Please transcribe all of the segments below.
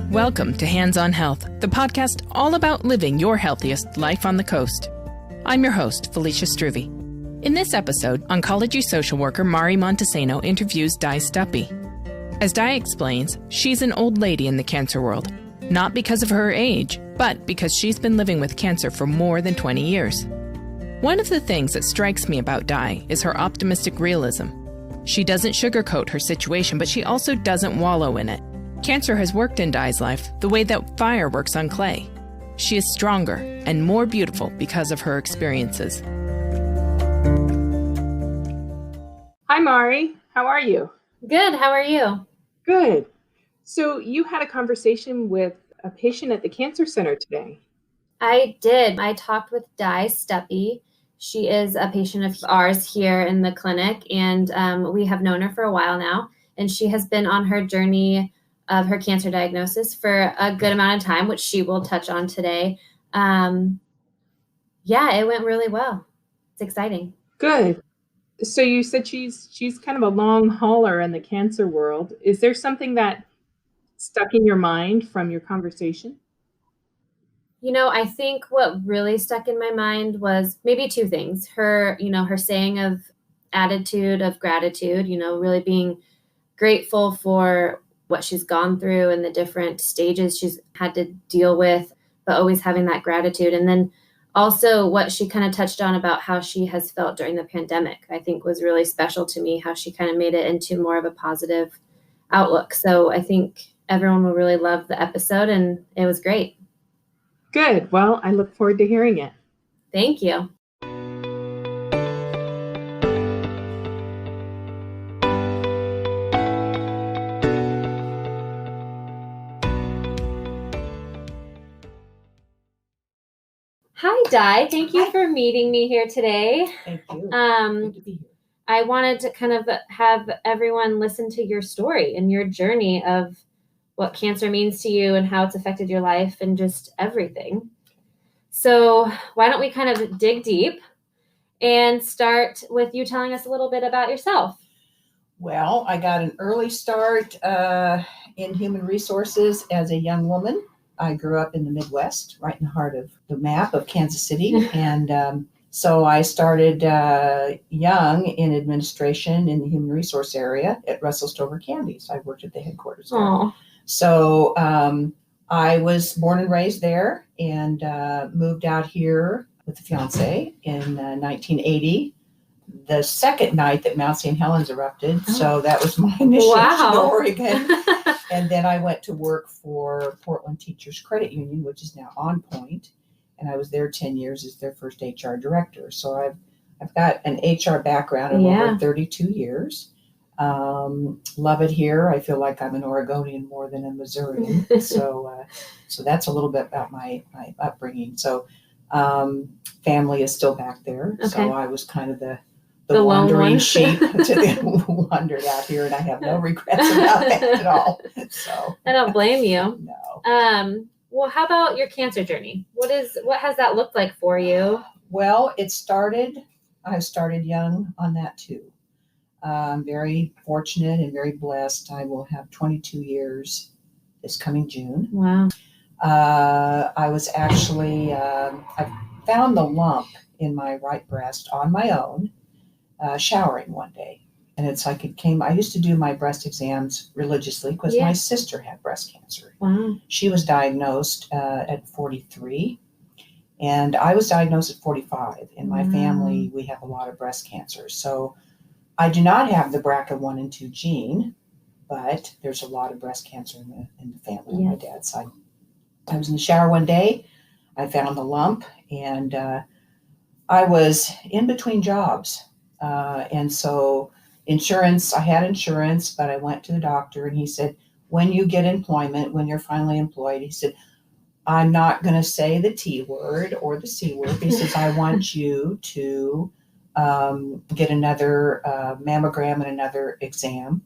Welcome to Hands on Health, the podcast all about living your healthiest life on the coast. I'm your host, Felicia Struve. In this episode, oncology social worker Mari Montesano interviews Di Stuppy. As Di explains, she's an old lady in the cancer world, not because of her age, but because she's been living with cancer for more than 20 years. One of the things that strikes me about Di is her optimistic realism. She doesn't sugarcoat her situation, but she also doesn't wallow in it. Cancer has worked in Di's life the way that fire works on clay. She is stronger and more beautiful because of her experiences. Hi, Mari. How are you? Good. How are you? Good. So you had a conversation with a patient at the cancer center today. I did. I talked with Di Stuppy. She is a patient of ours here in the clinic, and we have known her for a while now. And she has been on her journey of her cancer diagnosis for a good amount of time, which she will touch on today. It went really well. It's exciting. Good. So you said she's kind of a long hauler in the cancer world. Is there something that stuck in your mind from your conversation? You know, I think what really stuck in my mind was maybe two things. Her saying of attitude of gratitude, really being grateful for what she's gone through and the different stages she's had to deal with, but always having that gratitude. And then also what she kind of touched on about how she has felt during the pandemic, I think was really special to me, how she kind of made it into more of a positive outlook. So I think everyone will really love the episode, and it was great. Good. Well, I look forward to hearing it. Thank you. Hi, Di. Thank you for meeting me here today. Thank you. Good to be here. I wanted to kind of have everyone listen to your story and your journey of what cancer means to you and how it's affected your life and just everything. So why don't we kind of dig deep and start with you telling us a little bit about yourself? Well, I got an early start in human resources as a young woman. I grew up in the Midwest, right in the heart of the map of Kansas City. And so I started young in administration in the human resource area at Russell Stover Candies. I worked at the headquarters there. Aww. So I was born and raised there and moved out here with a fiance in 1980. The second night that Mount St. Helens erupted. Oh. So that was my initiation to Oregon. And then I went to work for Portland Teachers Credit Union, which is now On Point. And I was there 10 years as their first HR director. So I've got an HR background of over 32 years. Love it here. I feel like I'm an Oregonian more than a Missourian. So that's a little bit about my upbringing. So family is still back there. Okay. So I was kind of the wandering sheep who wandered out here, and I have no regrets about that at all. So I don't blame you. No. Well, how about your cancer journey? What has that looked like for you? Well, I started young on that too. I'm very fortunate and very blessed. I will have 22 years this coming June. Wow. I was actually, I found the lump in my right breast on my own, showering one day. And it's like I used to do my breast exams religiously because my sister had breast cancer. Wow. She was diagnosed at 43 and I was diagnosed at 45. In my family, we have a lot of breast cancer. So I do not have the BRCA1 and 2 gene, but there's a lot of breast cancer in the family on my dad's side. I was in the shower one day. I found the lump and I was in between jobs. And so I had insurance, but I went to the doctor and he said, when you get employment, when you're finally employed, he said, I'm not going to say the T word or the C word. He says, I want you to get another mammogram and another exam,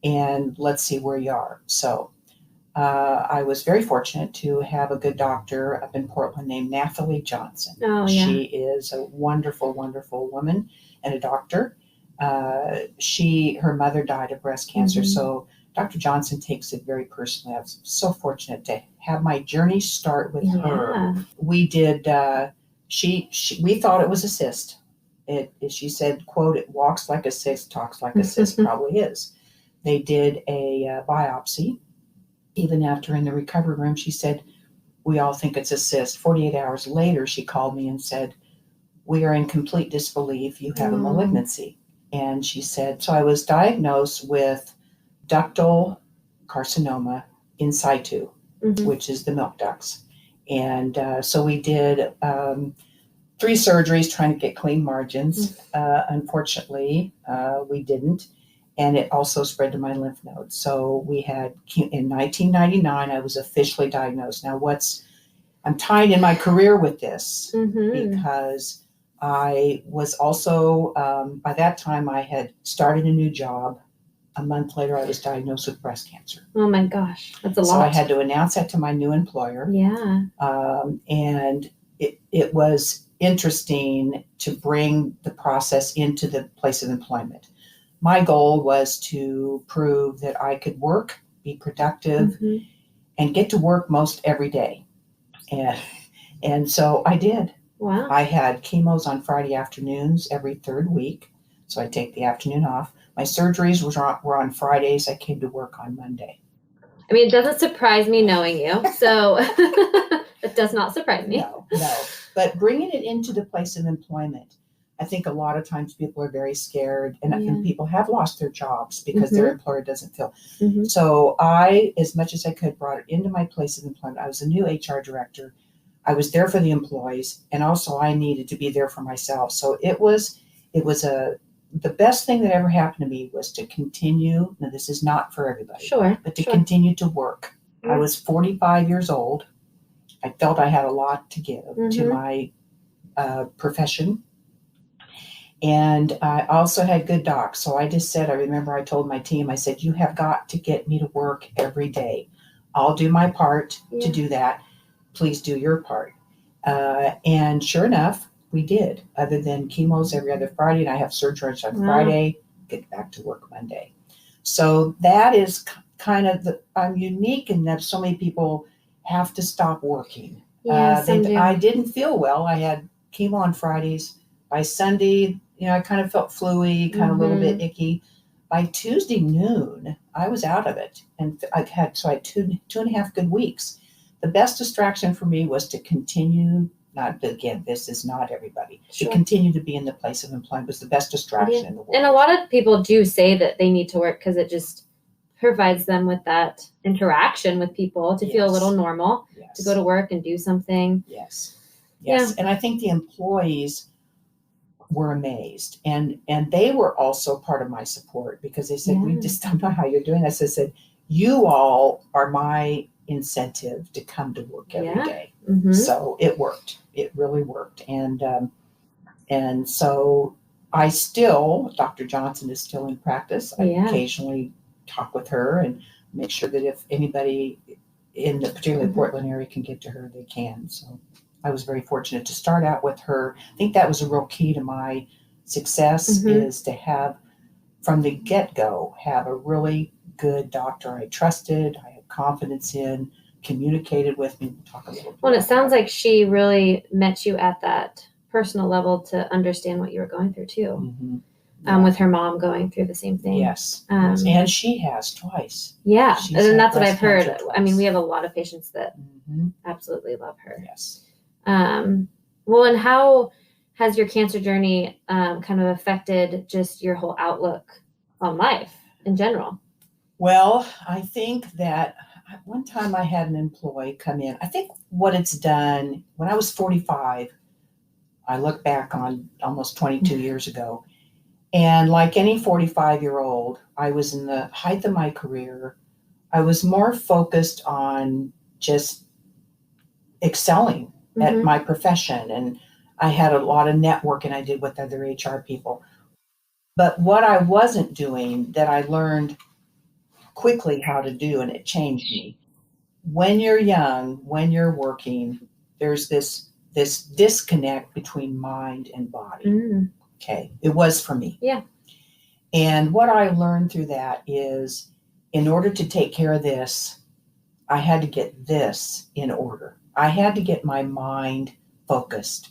and let's see where you are. So I was very fortunate to have a good doctor up in Portland named Nathalie Johnson. Oh, yeah. She is a wonderful, wonderful woman and a doctor. Her mother died of breast cancer. Mm-hmm. So Dr. Johnson takes it very personally. I was so fortunate to have my journey start with her. We did, we thought it was a cyst. She said, quote, "It walks like a cyst, talks like a cyst," probably is. They did a biopsy. Even after in the recovery room, she said, "We all think it's a cyst." 48 hours later, she called me and said, "We are in complete disbelief. You have a malignancy." And she said, so I was diagnosed with ductal carcinoma in situ, which is the milk ducts. And so we did 3 surgeries trying to get clean margins. Unfortunately, we didn't. And it also spread to my lymph nodes. So we had, in 1999, I was officially diagnosed. Now I'm tying in my career with this because I was also, by that time I had started a new job. A month later, I was diagnosed with breast cancer. Oh my gosh, that's a lot. So I had to announce that to my new employer. Yeah. And it was interesting to bring the process into the place of employment. My goal was to prove that I could work, be productive, and get to work most every day. And so I did. Wow. I had chemos on Friday afternoons every 3rd week, so I'd take the afternoon off. My surgeries were on Fridays. I came to work on Monday. I mean, it doesn't surprise me knowing you, so it does not surprise me. No. But bringing it into the place of employment, I think a lot of times people are very scared, and people have lost their jobs because their employer doesn't feel. So I, as much as I could, brought it into my place of employment. I was a new HR director. I was there for the employees, and also I needed to be there for myself. So the best thing that ever happened to me was to continue. Now, this is not for everybody, but to continue to work. I was 45 years old. I felt I had a lot to give to my profession. And I also had good docs. So I just said, I remember I told my team, I said, "You have got to get me to work every day. I'll do my part to do that. Please do your part." And sure enough, we did. Other than chemos every other Friday, and I have surgeries on Friday, get back to work Monday. So that is kind of I'm unique in that so many people have to stop working. I didn't feel well. I had chemo on Fridays. By Sunday, I kind of felt flu-y, kind of a little bit icky. By Tuesday noon, I was out of it. And I had 2.5 good weeks. The best distraction for me was to continue, this is not everybody, to continue to be in the place of employment was the best distraction in the world. And a lot of people do say that they need to work because it just provides them with that interaction with people to feel a little normal, to go to work and do something. Yes. And I think the employees were amazed, and they were also part of my support because they said, "We just don't know how you're doing this." I said, "You all are my incentive to come to work every day." So it worked. It really worked. And so Dr. Johnson is still in practice. I occasionally talk with her and make sure that if anybody in the particularly Portland area can get to her, they can. So I was very fortunate to start out with her. I think that was a real key to my success is to have, from the get-go, have a really good doctor I trusted, I had confidence in, communicated with me. We'll talk a little bit. Well, it sounds like she really met you at that personal level to understand what you were going through too. With her mom going through the same thing. Yes. And she has twice. Yeah. She's and that's what breast I've heard. cancer twice. I mean, we have a lot of patients that absolutely love her. Yes. Well, and how has your cancer journey kind of affected just your whole outlook on life in general? Well, I think that one time I had an employee come in. I think what it's done, when I was 45, I look back on almost 22 years ago, and like any 45-year-old, I was in the height of my career. I was more focused on just excelling at my profession, and I had a lot of networking I did with other HR people. But what I wasn't doing that I learned quickly how to do, and it changed me. When you're young, when you're working, there's this disconnect between mind and body. Okay. It was for me. Yeah. And what I learned through that is in order to take care of this, I had to get this in order. I had to get my mind focused.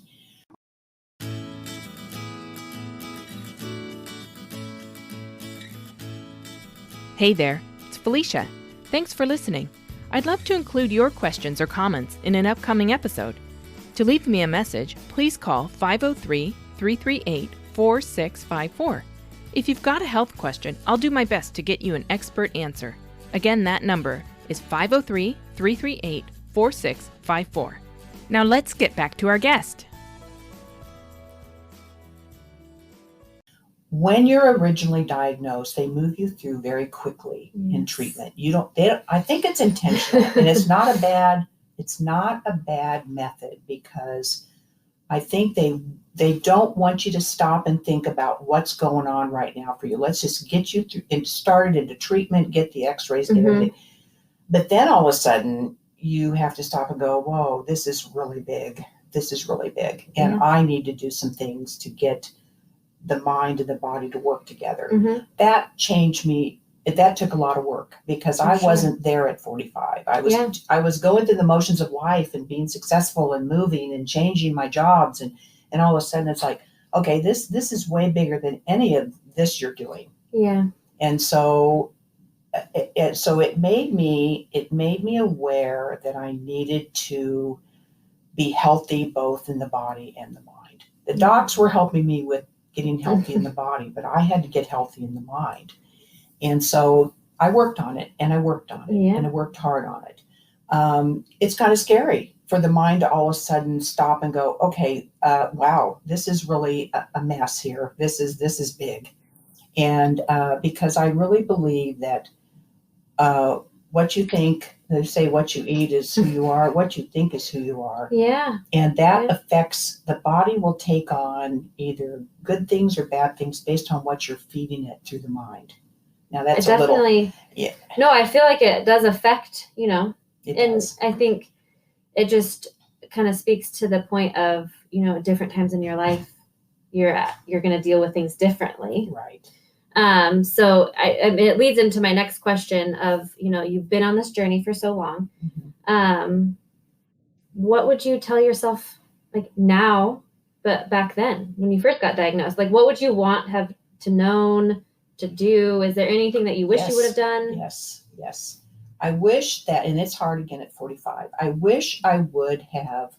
Hey there, it's Felicia. Thanks for listening. I'd love to include your questions or comments in an upcoming episode. To leave me a message, please call 503-338-4654. If you've got a health question, I'll do my best to get you an expert answer. Again, that number is 503-338-4654. Now let's get back to our guest. When you're originally diagnosed, they move you through very quickly in treatment. I think it's intentional, and it's not a bad method, because I think they don't want you to stop and think about what's going on right now for you. Let's just get you through and started into treatment, get the x-rays, get everything. But then all of a sudden you have to stop and go, whoa, this is really big. This is really big. And I need to do some things to get the mind and the body to work together. That changed me. That took a lot of work, because I wasn't there at 45. I was going through the motions of life and being successful and moving and changing my jobs. And all of a sudden it's like, okay, this is way bigger than any of this you're doing. Yeah. And so it made me aware that I needed to be healthy both in the body and the mind. The docs were helping me with getting healthy in the body, but I had to get healthy in the mind. And so I worked on it, and I worked on it, and I worked hard on it. It's kind of scary for the mind to all of a sudden stop and go, okay, wow, this is really a mess here. This is big. And because I really believe that what you think, they say what you eat is who you are, what you think is who you are. Yeah. And that affects, the body will take on either good things or bad things based on what you're feeding it through the mind. Now that's definitely, no, I feel like it does affect, it and does. I think it just kind of speaks to the point of, at different times in your life, you're going to deal with things differently. Right. So I mean, it leads into my next question of, you've been on this journey for so long. What would you tell yourself, like now, but back then when you first got diagnosed, like what would you have to known to do? Is there anything that you wish you would have done? Yes. I wish that, and it's hard again at 45, I wish I would have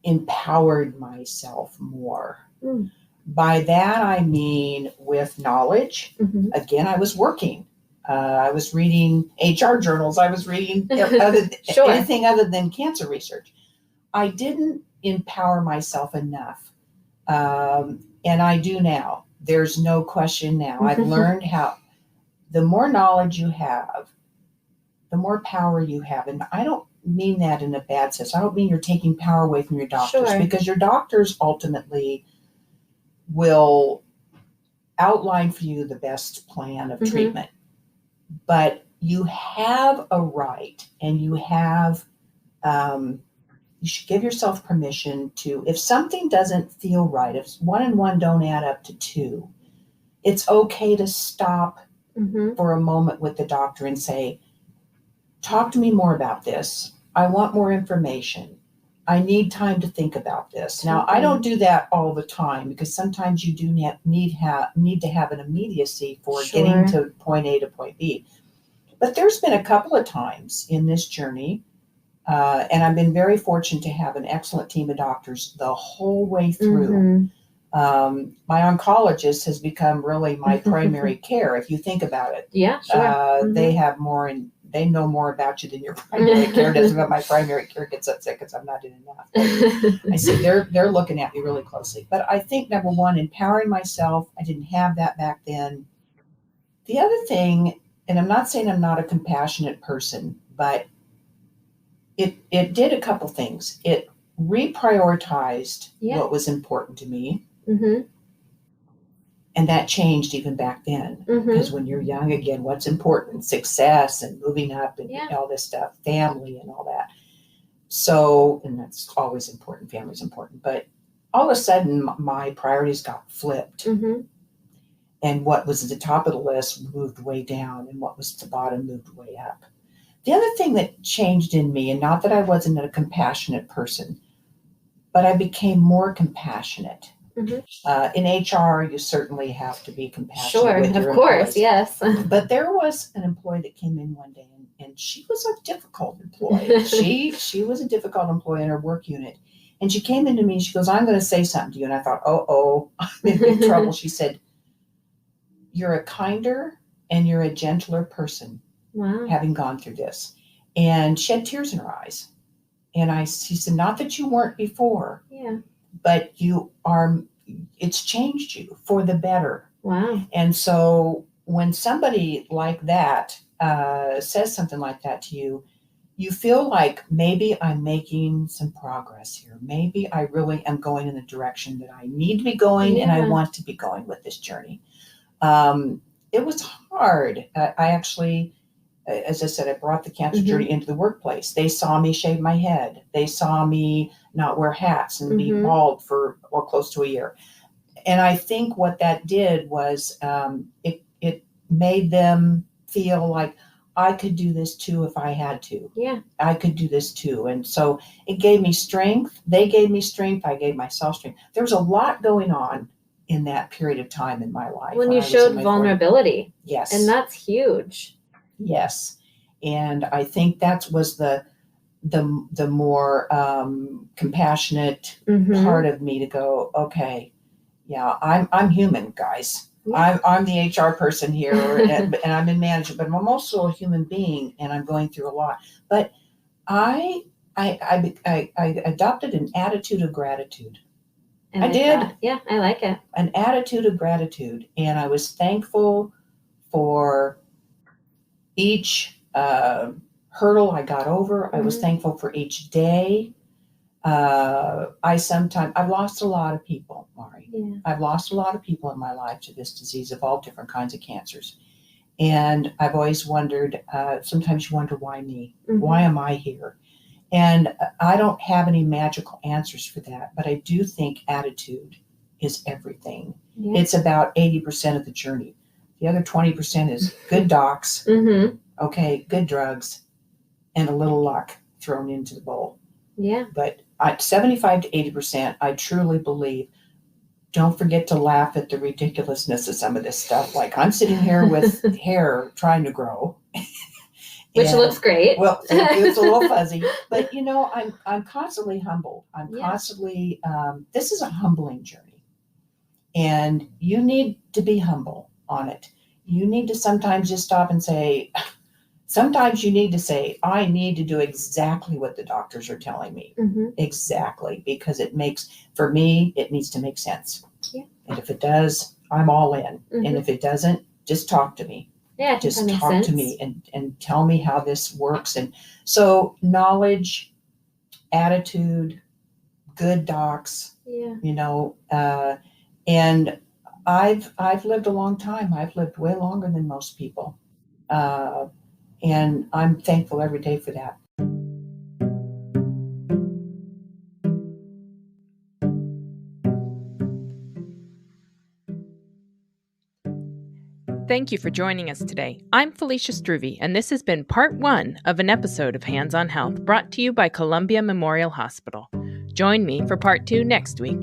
empowered myself more. By that, I mean with knowledge. Again, I was working. I was reading HR journals. I was reading anything other than cancer research. I didn't empower myself enough. And I do now. There's no question now. I've learned how, the more knowledge you have, the more power you have. And I don't mean that in a bad sense. I don't mean you're taking power away from your doctors, because your doctors ultimately will outline for you the best plan of treatment. But you have a right, and you have, you should give yourself permission to, if something doesn't feel right, if 1 and 1 don't add up to 2, it's okay to stop for a moment with the doctor and say, talk to me more about this. I want more information. I need time to think about this. Now, I don't do that all the time, because sometimes you do need to have an immediacy for getting to point A to point B. But there's been a couple of times in this journey, and I've been very fortunate to have an excellent team of doctors the whole way through. My oncologist has become really my primary care, if you think about it. Yeah, sure. They have more, and they know more about you than your primary care does. But my primary care gets upset because I'm not doing enough. I see they're looking at me really closely. But I think, number one, empowering myself. I didn't have that back then. The other thing, and I'm not saying I'm not a compassionate person, but it did a couple things. It reprioritized what was important to me. And that changed even back then, because when you're young, again, what's important? Success and moving up and all this stuff, family and all that. So, and that's always important. Family's important. But all of a sudden, my priorities got flipped. And what was at the top of the list moved way down, and what was at the bottom moved way up. The other thing that changed in me, and not that I wasn't a compassionate person, but I became more compassionate. In HR, you certainly have to be compassionate with your course, employees. yes. But there was an employee that came in one day, and she was a difficult employee. She was a difficult employee in her work unit. And she came into me and she goes, I'm going to say something to you. And I thought, I'm in big trouble. She said, you're a kinder and you're a gentler person. Wow. Having gone through this. And she had tears in her eyes. And she said, not that you weren't before, but it's changed you for the better. Wow. And so when somebody like that says something like that to you, you feel like maybe I'm making some progress here. Maybe I really am going in the direction that I need to be going and I want to be going with this journey. It was hard. I actually, as I said, I brought the cancer journey into the workplace. They saw me shave my head. They saw me not wear hats and be bald for close to a year. And I think what that did was it made them feel like I could do this too if I had to. Yeah. I could do this too. And so it gave me strength. They gave me strength. I gave myself strength. There was a lot going on in that period of time in my life. When you showed vulnerability. 40s. Yes. And that's huge. Yes. And I think that was the more compassionate part of me to go, okay, yeah, I'm human, guys. Yeah. I'm the HR person here, and I'm in management, but I'm also a human being, and I'm going through a lot. But I adopted an attitude of gratitude. I did. That. Yeah, I like it. An attitude of gratitude, and I was thankful for each hurdle I got over. I was thankful for each day. I've lost a lot of people, Mari. Yeah. I've lost a lot of people in my life to this disease of all different kinds of cancers. And I've always wondered, sometimes you wonder, why me? Why am I here? And I don't have any magical answers for that, but I do think attitude is everything. Yeah. It's about 80% of the journey. The other 20% is good docs, okay, good drugs, and a little luck thrown into the bowl. Yeah. But 75 to 80%, I truly believe, don't forget to laugh at the ridiculousness of some of this stuff. Like I'm sitting here with hair trying to grow. Which looks great. Well, it's a little fuzzy, but I'm constantly humbled. I'm constantly, this is a humbling journey, and you need to be humble on it. You need to sometimes just stop and say, sometimes you need to say, I need to do exactly what the doctors are telling me. Exactly. Because for me, it needs to make sense. Yeah. And if it does, I'm all in. And if it doesn't, just talk to me. Yeah, just talk to me and tell me how this works. And so knowledge, attitude, good docs, and I've lived a long time. I've lived way longer than most people. And I'm thankful every day for that. Thank you for joining us today. I'm Felicia Struve, and this has been part 1 of an episode of Hands on Health brought to you by Columbia Memorial Hospital. Join me for part 2 next week.